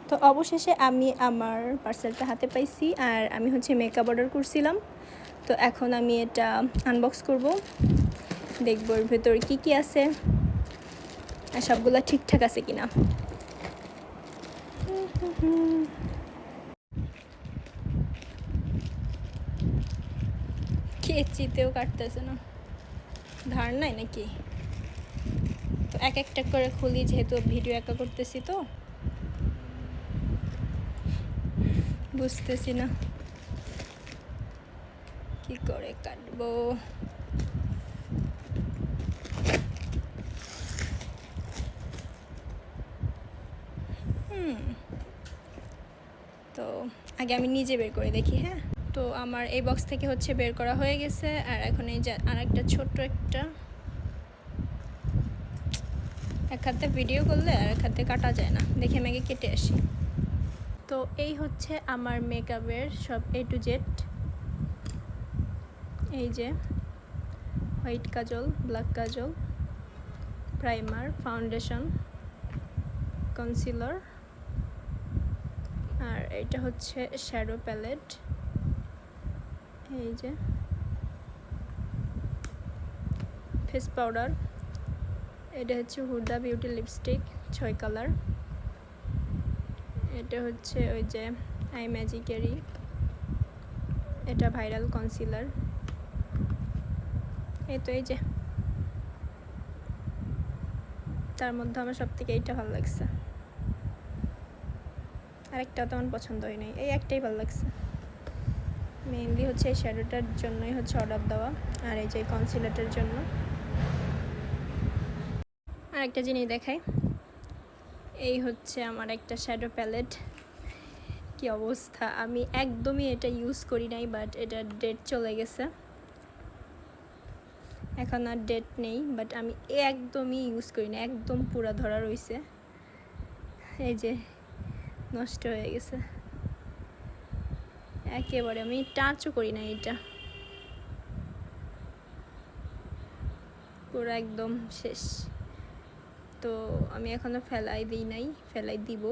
তো অবশেষে আমি আমার পার্সেলটা হাতে পাইছি, আর আমি হচ্ছে মেকআপ অর্ডার করছিলাম। তো এখন আমি এটা আনবক্স করব, দেখব এর ভেতরে কী কী আছে আর সবগুলো ঠিকঠাক আছে কিনা। কেচিতেও কাটতেছে না, ধার নাই নাকি? তো এক একটা করে খুলি, যেহেতু ভিডিও একা করতেছি তো বুঝতেছি না কি করে কাটবো। তো আগে আমি নিজে বের করে দেখি। হ্যাঁ, তো আমার এই বক্স থেকে হচ্ছে বের করা হয়ে গেছে, আর এখন এই যে আর একটা ছোট্ট একটা, এক হাতে ভিডিও করলে আর এক হাতে কাটা যায় না, দেখে আমি আগে কেটে আসি। তো এই হচ্ছে আমার মেকআপের সব A to Z। এই যে হোয়াইট কাজল, ব্ল্যাক কাজল, প্রাইমার, ফাউন্ডেশন, কনসিলার, আর এটা হচ্ছে শ্যাডো প্যালেট। এই যে ফেস পাউডার, এটা হচ্ছে হুডা বিউটি লিপস্টিক 6 কালার। এটা হচ্ছে ওই যে আই ম্যাজিকেরই, এটা ভাইরাল কনসিলার। এই তো এই যে, তার মধ্যে আমার সব থেকে এইটা ভালো লাগছে, আরেকটাও তেমন পছন্দ হয় নাই, এই একটাই ভালো লাগছে। মেইনলি হচ্ছে এই শ্যাডোটার জন্যই হচ্ছে অর্ডার দেওয়া, আর এই যে কনসিলারটার জন্য। আর একটা জিনিস দেখাই, এই হচ্ছে আমার একটা শ্যাডো প্যালেট। কি অবস্থা, আমি একদমই এটা ইউজ করি নাই, বাট এটা ডেট চলে গেছে, এখন আর ডেট নেই, বাট আমি একদমই ইউজ করি না, একদম পুরা ধরা রয়েছে। এই যে নষ্ট হয়ে গেছে একেবারে, আমি টাচও করি না, এটা পুরো একদম শেষ। তো আমি এখনো ফেলাই দিই নাই, ফেলাই দিব।